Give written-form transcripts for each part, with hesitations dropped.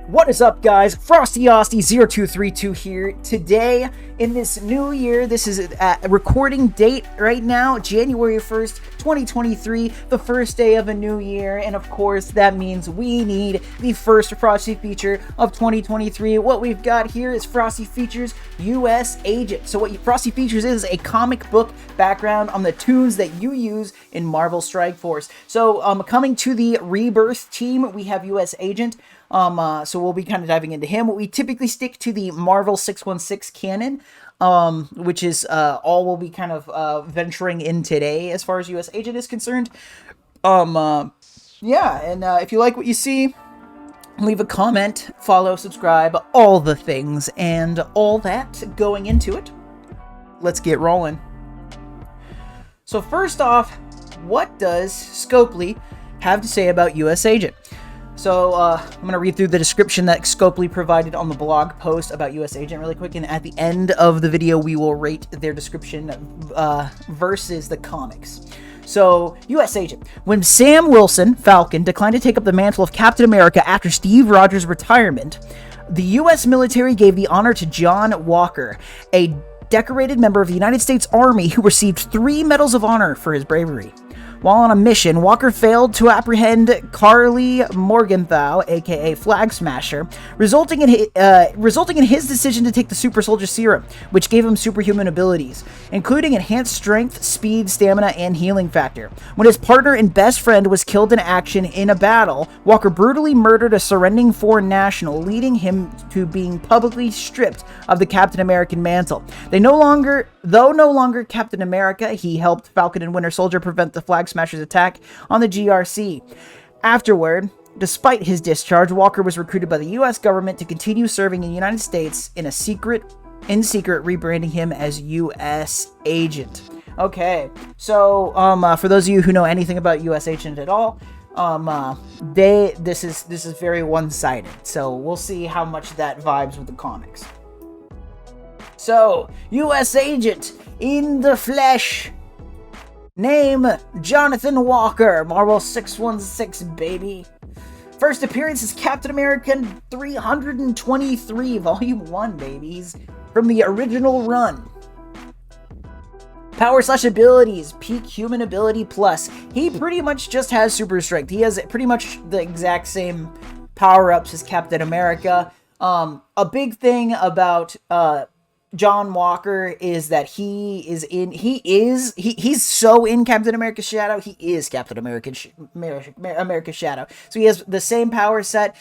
What is up, guys? Frosty 0232 here. Today, in this new year, this is a recording date right now, January 1st, 2023, the first day of a new year, and of course, that means we need the first Frosty feature of 2023. What we've got here is Frosty Features US Agent. So what Frosty Features is a comic book background on the tunes that you use in Marvel Strike Force. So, coming to the Rebirth team, we have US Agent. So we'll be kind of diving into him. We typically stick to the Marvel 616 canon, which is all we'll be kind of venturing in today as far as US Agent is concerned. Yeah, and if you like what you see, leave a comment, follow, subscribe, all the things, and all that going into it. Let's get rolling. So first off, what does Scopely have to say about US Agent? So, I'm going to read through the description that Scopely provided on the blog post about US Agent really quick, and at the end of the video, we will rate their description versus the comics. So, US Agent. When Sam Wilson, Falcon, declined to take up the mantle of Captain America after Steve Rogers' retirement, the US military gave the honor to John Walker, a decorated member of the United States Army who received 3 medals of honor for his bravery. While on a mission, Walker failed to apprehend Carly Morgenthau, aka Flag Smasher, resulting in his decision to take the Super Soldier Serum, which gave him superhuman abilities, including enhanced strength, speed, stamina, and healing factor. When his partner and best friend was killed in action in a battle, Walker brutally murdered a surrendering foreign national, leading him to being publicly stripped of the Captain American mantle. Though no longer Captain America, he helped Falcon and Winter Soldier prevent the Flag Smasher's attack on the GRC. Afterward, despite his discharge, Walker was recruited by the U.S. government to continue serving in the United States in secret, rebranding him as U.S. Agent. Okay, so for those of you who know anything about U.S. Agent at all, this is very one-sided. So we'll see how much that vibes with the comics. So, U.S. Agent in the flesh. Name, Jonathan Walker, Marvel 616, baby. First appearance is Captain America 323, Volume 1, babies. From the original run. Power/abilities, peak human ability plus. He pretty much just has super strength. He has pretty much the exact same power-ups as Captain America. A big thing about, John Walker is that he's so in Captain America's shadow. He is Captain America's shadow. So he has the same power set,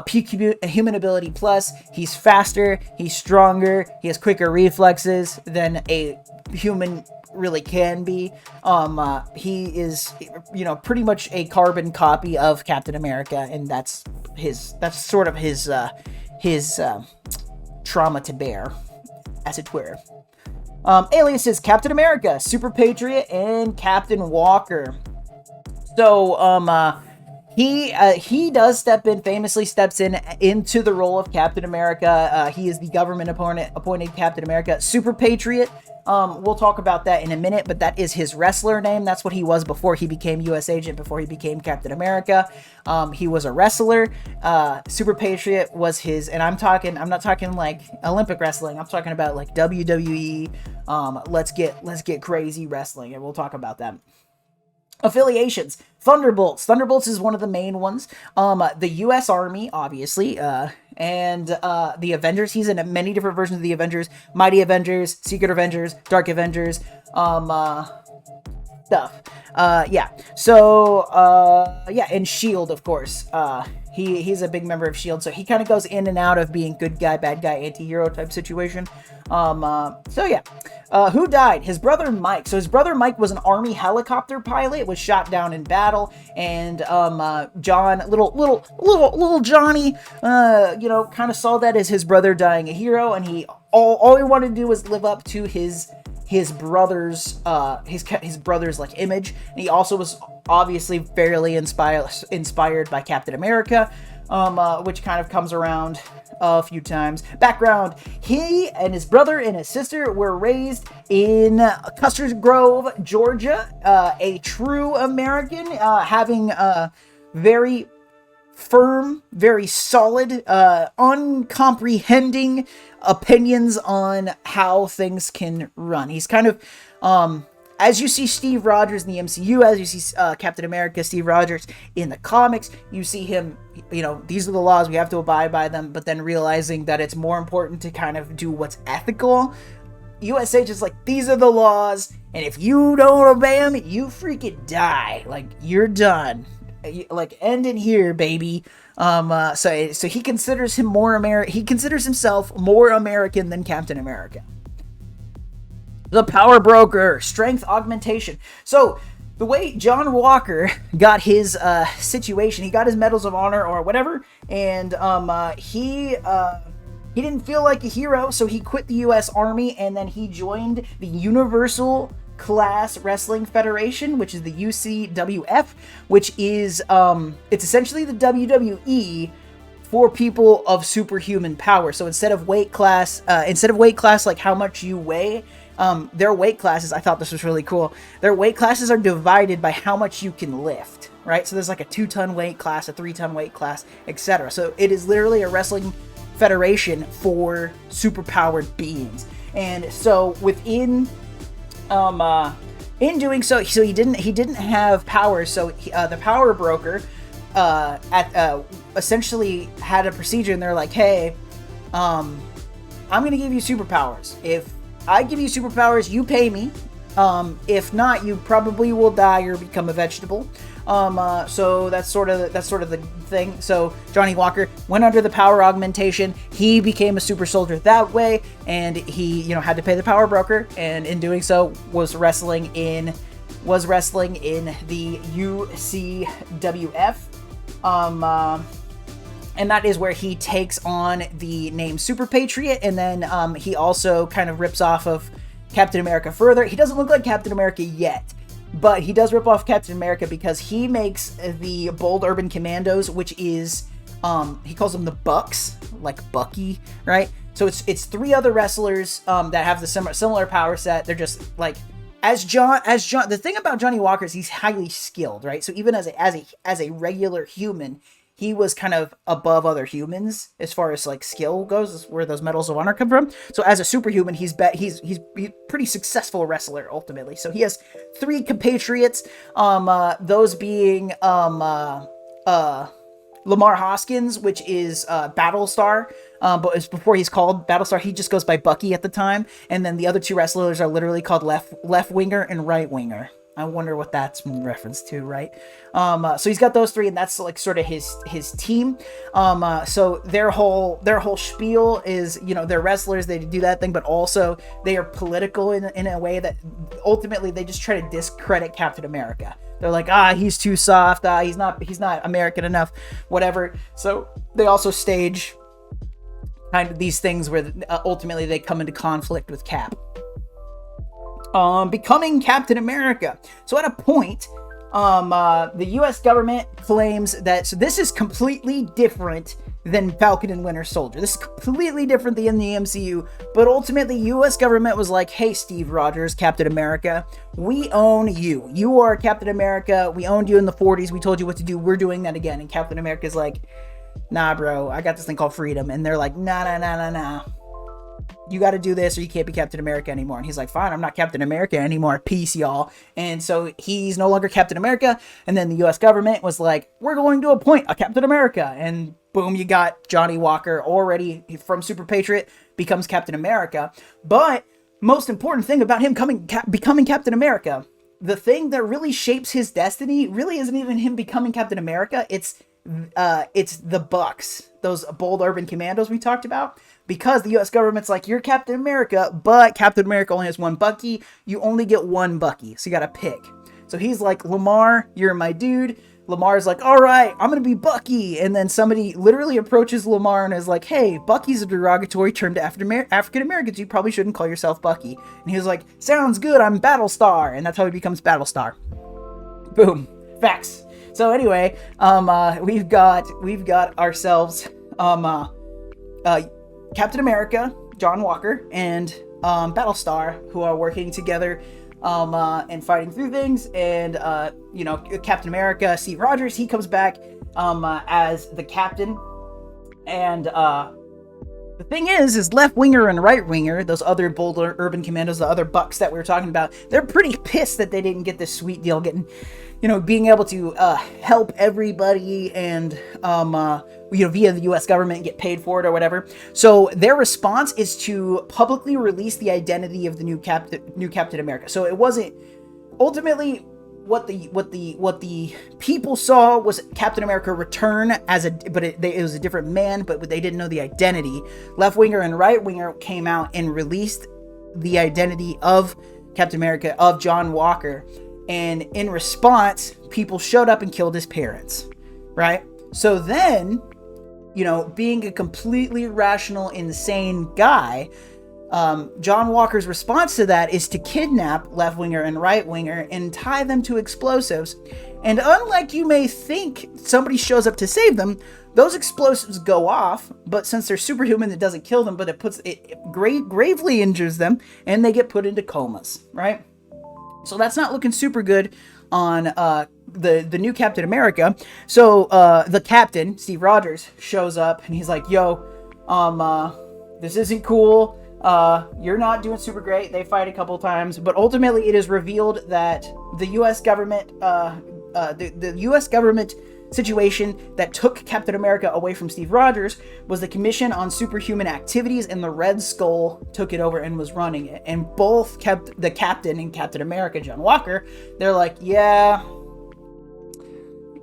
peak human ability plus. He's faster, he's stronger, he has quicker reflexes than a human really can be. He is, pretty much a carbon copy of Captain America, and that's sort of his trauma to bear, as it were. Aliases: Captain America, Super Patriot, and Captain Walker. So, he does famously steps into the role of Captain America. He is the government appointed Captain America. Super Patriot, we'll talk about that in a minute, but that is his wrestler name. That's what he was before he became U.S. Agent, before he became Captain America. He was a wrestler. Super Patriot was his, and I'm not talking like Olympic wrestling. I'm talking about like WWE, let's get crazy wrestling, and we'll talk about that. Affiliations: Thunderbolts. Thunderbolts is one of the main ones. The U.S. Army, obviously, and the Avengers. He's in many different versions of the Avengers: Mighty Avengers, Secret Avengers, Dark Avengers, stuff. Yeah. So, yeah, and S.H.I.E.L.D, of course. He's a big member of S.H.I.E.L.D, so he kind of goes in and out of being good guy, bad guy, anti-hero type situation. So yeah. Who died? His brother Mike. So his brother Mike was an Army helicopter pilot, was shot down in battle, and John, little Johnny, kind of saw that as his brother dying a hero, and all he wanted to do was live up to his brother's like image. And he also was obviously fairly inspired by Captain America, which kind of comes around a few times. Background: he and his brother and his sister were raised in Custard Grove, Georgia. A true American, having very firm, very solid, uncomprehending opinions on how things can run. He's kind of, as you see Steve Rogers in the MCU, as you see Captain America, Steve Rogers in the comics, you see him, these are the laws, we have to abide by them, but then realizing that it's more important to kind of do what's ethical. US Agent's like, these are the laws, and if you don't obey them, you freaking die. Like, you're done. Like, end it here, baby. So he considers him he considers himself more American than Captain America. The Power Broker, strength augmentation. So the way John Walker got his situation, he got his Medals of Honor or whatever, and he didn't feel like a hero, so he quit the U.S. Army, and then he joined the Universal Class Wrestling Federation, which is the UCWF, which is it's essentially the WWE for people of superhuman power. So instead of weight class like how much you weigh, their weight classes, I thought this was really cool. Their weight classes are divided by how much you can lift, right? So there's like a 2-ton weight class, a 3-ton weight class, etc. So it is literally a wrestling federation for superpowered beings. And so within in doing so he didn't have powers. So the Power Broker essentially had a procedure, and they're like, hey, I'm gonna give you superpowers. If I give you superpowers, you pay me. If not, you probably will die or become a vegetable. So that's sort of the thing. So Johnny Walker went under the power augmentation. He became a super soldier that way, and he, had to pay the Power Broker, and in doing so was wrestling in the UCWF. And that is where he takes on the name Super Patriot, and then he also kind of rips off of Captain America further. He doesn't look like Captain America yet, but he does rip off Captain America because he makes the Bold Urban Commandos, which is, he calls them the Bucks, like Bucky, right? So it's 3 other wrestlers that have the similar power set. They're just like, as John. The thing about Johnny Walker is he's highly skilled, right? So even as a regular human, he was kind of above other humans as far as like skill goes. Is where those Medals of Honor come from. So as a superhuman, he's pretty successful wrestler ultimately. So he has 3 compatriots, those being Lamar Hoskins, which is Battlestar, but it's before he's called Battlestar. He just goes by Bucky at the time. And then the other 2 wrestlers are literally called left winger and right winger. I wonder what that's in reference to, right? So he's got those 3, and that's like sort of his team. So their whole spiel is, they're wrestlers, they do that thing, but also they are political in a way that ultimately they just try to discredit Captain America. They're like, he's too soft, he's not American enough, whatever. So they also stage kind of these things where ultimately they come into conflict with Cap. Becoming Captain America. So at a point, the U.S. government claims that, so this is completely different than Falcon and Winter Soldier. This is completely different than the MCU, but ultimately U.S. government was like, hey, Steve Rogers, Captain America, we own you. You are Captain America. We owned you in the 40s. We told you what to do. We're doing that again. And Captain America's like, nah, bro, I got this thing called freedom. And they're like, nah. You got to do this or you can't be Captain America anymore. And he's like, fine, I'm not Captain America anymore. Peace, y'all. And so he's no longer Captain America. And then the U.S. government was like, we're going to appoint a Captain America. And boom, you got Johnny Walker already from Super Patriot becomes Captain America. But most important thing about him becoming Captain America, the thing that really shapes his destiny really isn't even him becoming Captain America. It's the Bucks, those Bold Urban Commandos we talked about. Because the U.S. government's like, you're Captain America, but Captain America only has 1 Bucky. You only get 1 Bucky, so you gotta pick. So he's like, Lamar, you're my dude. Lamar's like, all right, I'm gonna be Bucky. And then somebody literally approaches Lamar and is like, hey, Bucky's a derogatory term to African Americans. You probably shouldn't call yourself Bucky. And he was like, sounds good, I'm Battlestar. And that's how he becomes Battlestar. Boom. Facts. So anyway, we've got ourselves Captain America, John Walker, and Battlestar, who are working together and fighting through things. And Captain America, Steve Rogers, he comes back as the captain. And the thing is left winger and right winger, those other Boulder Urban Commandos, the other bucks that we were talking about, they're pretty pissed that they didn't get this sweet deal, getting, being able to help everybody and via the U.S. government, get paid for it or whatever. So their response is to publicly release the identity of the new Captain America. So it wasn't ultimately what the people saw was Captain America return but it was a different man, but they didn't know the identity. Left winger and right winger came out and released the identity of Captain America, of John Walker, and in response, people showed up and killed his parents, right? So then, being a completely rational, insane guy, John Walker's response to that is to kidnap left winger and right winger and tie them to explosives. And unlike you may think, somebody shows up to save them, those explosives go off, but since they're superhuman, it doesn't kill them, but it gravely injures them, and they get put into comas, right? So that's not looking super good on the new Captain America. So the captain, Steve Rogers, shows up and he's like, yo, this isn't cool. You're not doing super great. They fight a couple times, but ultimately it is revealed that the U.S. government, the U.S. government situation that took Captain America away from Steve Rogers was the Commission on Superhuman Activities, and the Red Skull took it over and was running it. And both the captain and Captain America, John Walker, they're like, yeah,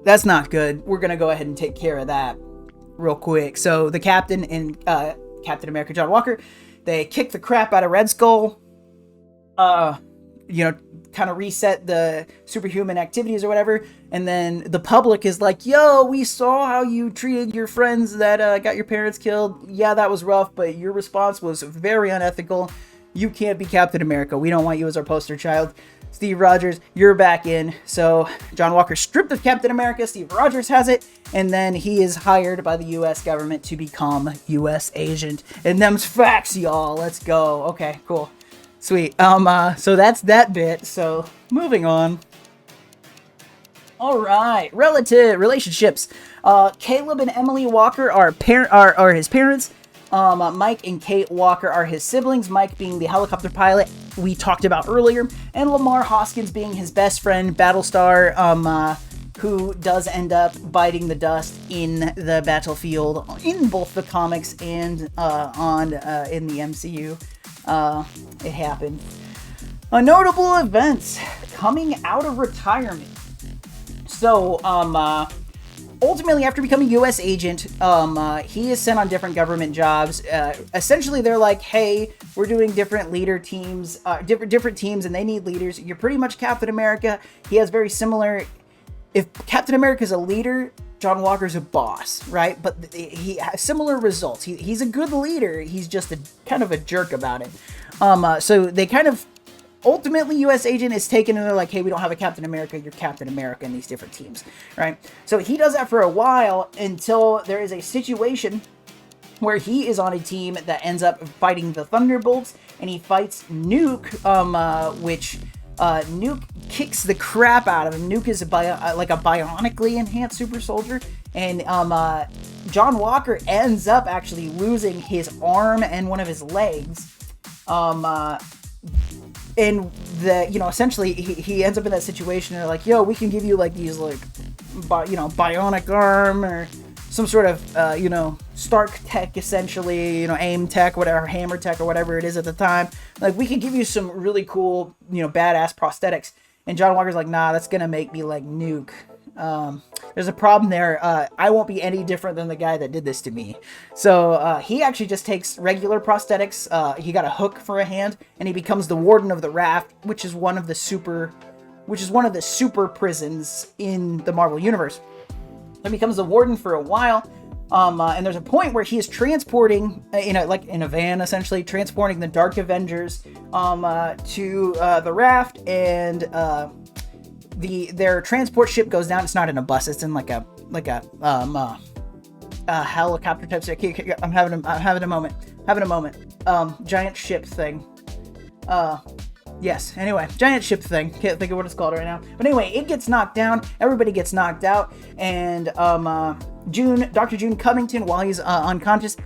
that's not good. We're going to go ahead and take care of that real quick. So the captain and Captain America, John Walker, they kick the crap out of Red Skull, kind of reset the superhuman activities or whatever. And then the public is like, yo, we saw how you treated your friends that got your parents killed. Yeah, that was rough, but your response was very unethical. You can't be Captain America. We don't want you as our poster child. Steve Rogers, you're back in. So John Walker stripped of Captain America. Steve Rogers has it. And then he is hired by the U.S. government to become U.S. agent. And them's facts, y'all. Let's go. Okay, cool. Sweet. So that's that bit. So moving on. All right. Relationships. Caleb and Emily Walker are his parents. Mike and Kate Walker are his siblings, Mike being the helicopter pilot we talked about earlier, and Lamar Hoskins being his best friend, Battlestar, who does end up biting the dust in the battlefield in both the comics and in the MCU. It happened. Notable events coming out of retirement. So, ultimately, after becoming U.S. agent, he is sent on different government jobs. Essentially, they're like, hey, we're doing different leader teams, different teams, and they need leaders. You're pretty much Captain America. He has very similar... If Captain America's a leader, John Walker's a boss, right? But he has similar results. He's a good leader. He's just kind of a jerk about it. So they kind of... Ultimately, U.S. agent is taken and they're like, hey, we don't have a Captain America. You're Captain America in these different teams, right? So he does that for a while until there is a situation where he is on a team that ends up fighting the Thunderbolts, and he fights Nuke, which Nuke kicks the crap out of him. Nuke is like a bionically enhanced super soldier, and John Walker ends up actually losing his arm and one of his legs. And essentially he ends up in that situation and they're like, yo, we can give you like these like, bionic arm or some sort of, Stark tech, essentially, aim tech, whatever, hammer tech or whatever it is at the time. Like, we can give you some really cool, badass prosthetics. And John Walker's like, nah, that's going to make me like Nuke. There's a problem there. I won't be any different than the guy that did this to me. So he actually just takes regular prosthetics. He got a hook for a hand, and he becomes the warden of the raft, which is one of the super prisons in the Marvel universe. He becomes the warden for a while. And there's a point where he is transporting, in a van, essentially transporting the Dark Avengers to the raft, and their transport ship goes down. It's not in a bus. It's in like a helicopter type. I'm having a moment. Giant ship thing. Yes, anyway, giant ship thing. Can't think of what it's called right now. But anyway, it gets knocked down. Everybody gets knocked out. And Dr. June Covington, while he's unconscious,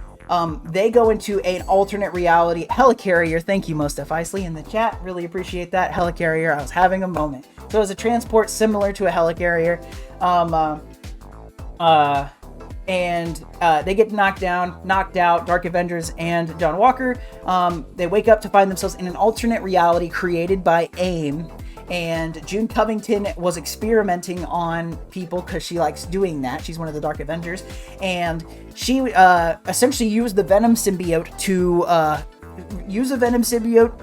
they go into an alternate reality helicarrier. Thank you, MSF Toon in the chat. Really appreciate that. Helicarrier. I was having a moment. So it's a transport similar to a helicarrier. And they get knocked out, Dark Avengers and John Walker. They wake up to find themselves in an alternate reality created by AIM. And June Covington was experimenting on people because she likes doing that. She's one of the Dark Avengers. And she essentially used the Venom symbiote to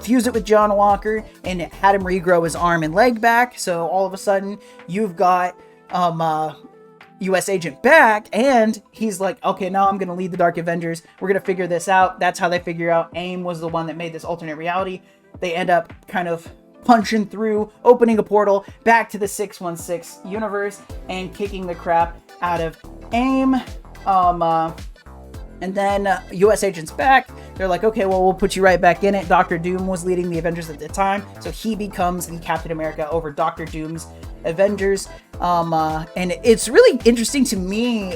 fuse it with John Walker, and it had him regrow his arm and leg back. So all of a sudden, you've got US Agent back, and he's like, okay, now I'm gonna lead the Dark Avengers. We're gonna figure this out. That's how they figure out AIM was the one that made this alternate reality. They end up kind of punching through, opening a portal back to the 616 universe and kicking the crap out of AIM. And then US Agent's back. They're like, okay, well, we'll put you right back in it. Dr. Doom was leading the Avengers at the time, so he becomes the Captain America over Dr. Doom's Avengers. And it's really interesting to me.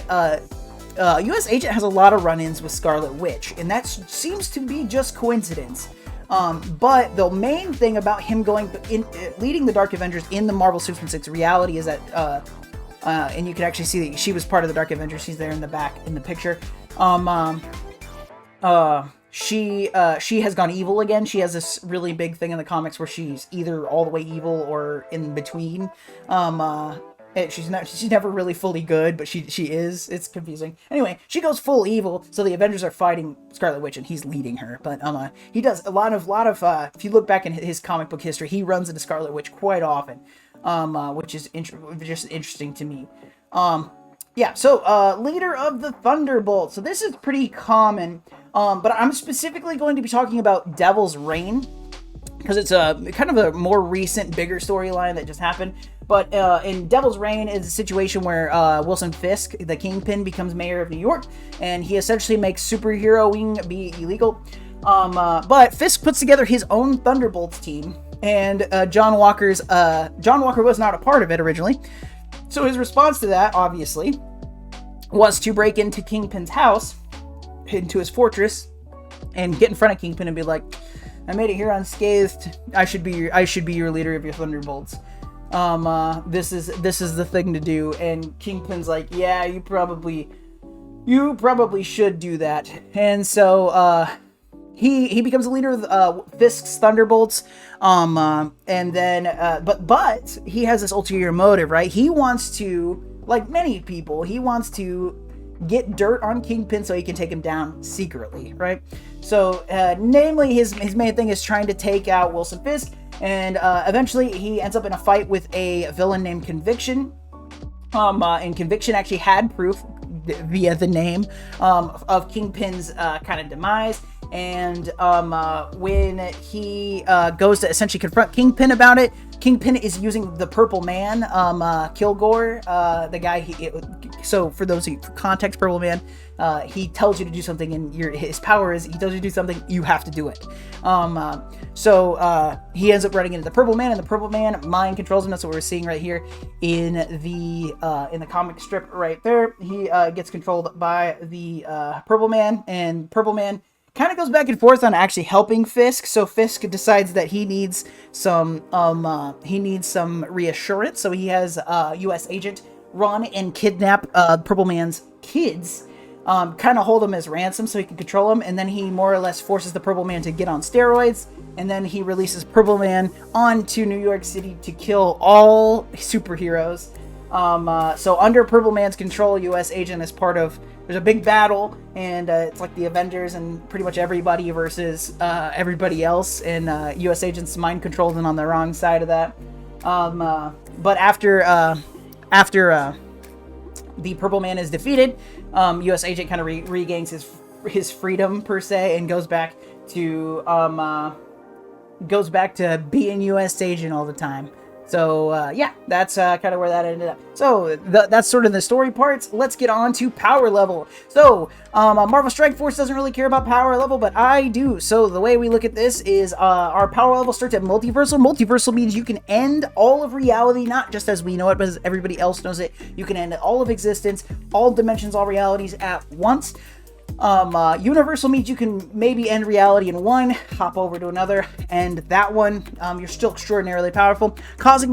US Agent has a lot of run-ins with Scarlet Witch, and that seems to be just coincidence. But the main thing about him leading the Dark Avengers in the Marvel 616 reality is that, and you can actually see that she was part of the Dark Avengers. She's there in the back in the picture. She has gone evil again. She has this really big thing in the comics where she's either all the way evil or in between. She's never really fully good, but she is. It's confusing. Anyway, she goes full evil, so the Avengers are fighting Scarlet Witch, and he's leading her. But he does a lot of if you look back in his comic book history, he runs into Scarlet Witch quite often, which is just interesting to me. Yeah, so leader of the Thunderbolts. So this is pretty common, but I'm specifically going to be talking about Devil's Reign, because it's a kind of a more recent, bigger storyline that just happened. But in Devil's Reign is a situation where Wilson Fisk, the Kingpin, becomes mayor of New York, and he essentially makes superheroing be illegal. But Fisk puts together his own Thunderbolts team, and John Walker was not a part of it originally. So his response to that, obviously, was to break into Kingpin's house, into his fortress, and get in front of Kingpin and be like, I made it here unscathed. I should be your leader of your Thunderbolts. This is the thing to do. And Kingpin's like, yeah, you probably should do that. And so he becomes a leader of Fisk's Thunderbolts. And then but he has this ulterior motive, right? He wants to, like many people, he wants to get dirt on Kingpin so he can take him down secretly, right? So, namely, his main thing is trying to take out Wilson Fisk, and eventually he ends up in a fight with a villain named Conviction. And Conviction actually had proof via the name of Kingpin's kind of demise. And when he goes to essentially confront Kingpin about it, Kingpin is using the Purple Man, Kilgore, the guy. So for those of you, for context, Purple Man, he tells you to do something, and his power is he tells you to do something, you have to do it. So he ends up running into the Purple Man, and the Purple Man mind controls him. That's what we're seeing right here in the comic strip right there. He gets controlled by the Purple Man, and Purple Man kind of goes back and forth on actually helping Fisk. So Fisk decides that he needs some reassurance. So he has US Agent run and kidnap Purple Man's kids, kind of hold them as ransom so he can control them, and then he more or less forces the Purple Man to get on steroids, and then he releases Purple Man onto New York City to kill all superheroes. So under Purple Man's control, US Agent is part of. There's a big battle, and it's like the Avengers and pretty much everybody versus everybody else, and US Agent's mind controlled and on the wrong side of that. But after the Purple Man is defeated, US Agent kind of regains his freedom per se, and goes back to being US Agent all the time. So yeah, that's kind of where that ended up. So that's sort of the story parts. Let's get on to power level. So Marvel Strike Force doesn't really care about power level, but I do. So the way we look at this is our power level starts at multiversal. Multiversal means you can end all of reality, not just as we know it, but as everybody else knows it. You can end all of existence, all dimensions, all realities at once. Universal means you can maybe end reality in one, hop over to another, and that one, you're still extraordinarily powerful. Cosmic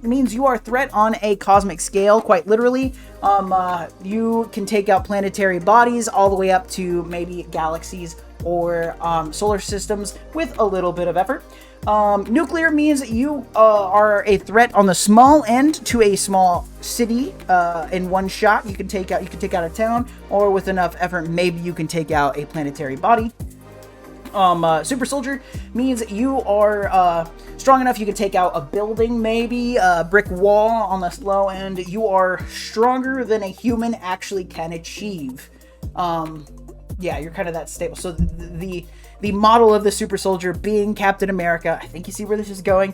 means you are a threat on a cosmic scale, quite literally. You can take out planetary bodies all the way up to maybe galaxies or solar systems with a little bit of effort. Nuclear means you are a threat on the small end to a small city in one shot. You can take out a town, or with enough effort, maybe you can take out a planetary body. Super Soldier means you are strong enough you can take out a building, maybe a brick wall on the low end. You are stronger than a human actually can achieve. Yeah, you're kind of that stable. So the model of the super soldier being Captain America. I think you see where this is going.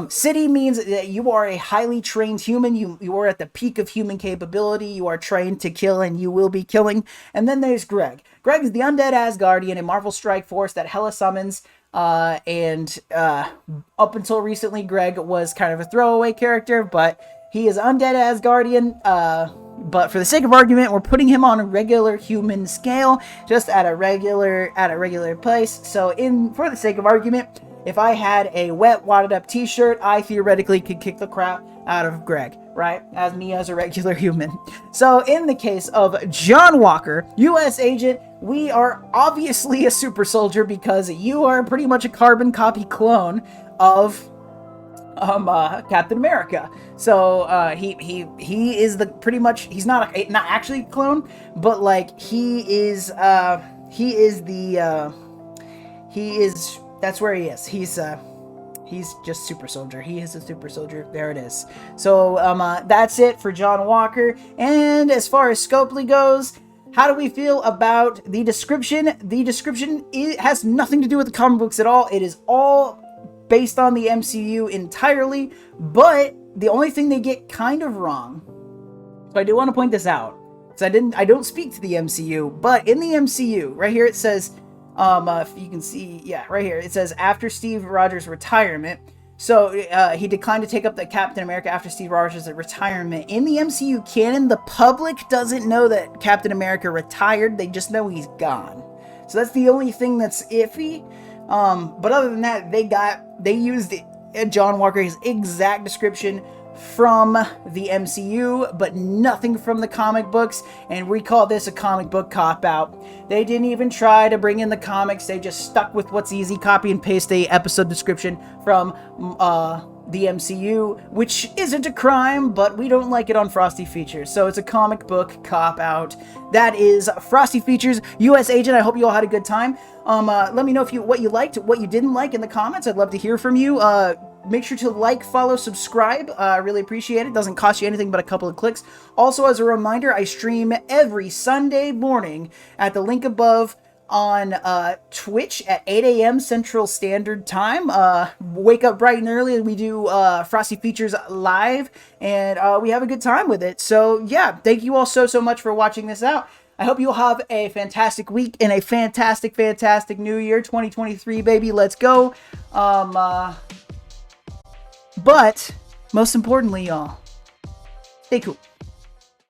City means that you are a highly trained human. You are at the peak of human capability. You are trained to kill, and you will be killing. And then there's Greg. Greg is the undead Asgardian in Marvel Strike Force that Hela summons. And up until recently, Greg was kind of a throwaway character, but he is undead Asgardian. But for the sake of argument, we're putting him on a regular human scale, just at a regular place. So for the sake of argument, if I had a wet, wadded up t-shirt, I theoretically could kick the crap out of Greg, right? As me as a regular human. So in the case of John Walker, US Agent, we are obviously a super soldier because you are pretty much a carbon copy clone of Captain America. So he is the pretty much, he's not actually a clone, but like he is that's where he is. He's just super soldier. He is a super soldier. There it is. So that's it for John Walker. And as far as Scopely goes, how do we feel about the description? The description, it has nothing to do with the comic books at all. It is all based on the MCU entirely, but the only thing they get kind of wrong, so I do want to point this out, because I don't speak to the MCU, but in the MCU, right here it says, if you can see, yeah, right here, it says after Steve Rogers' retirement, so he declined to take up the Captain America after Steve Rogers' retirement. In the MCU canon, the public doesn't know that Captain America retired, they just know he's gone. So that's the only thing that's iffy. But other than that, they used John Walker's exact description from the MCU, but nothing from the comic books, and we call this a comic book cop-out. They didn't even try to bring in the comics, they just stuck with what's easy, copy and paste a episode description from the MCU, which isn't a crime, but we don't like it on Frosty Features, so it's a comic book cop-out. That is Frosty Features US Agent. I hope you all had a good time. Let me know what you liked, what you didn't like in the comments. I'd love to hear from you. Make sure to like, follow, subscribe. I really appreciate it. Doesn't cost you anything but a couple of clicks. Also, as a reminder, I stream every Sunday morning at the link above on Twitch at 8 a.m. Central Standard Time. Wake up bright and early and we do Frosty Features live, and we have a good time with it. So yeah, thank you all so much for watching this out. I hope you'll have a fantastic week and a fantastic new year, 2023, baby. Let's go. But most importantly, y'all, stay cool.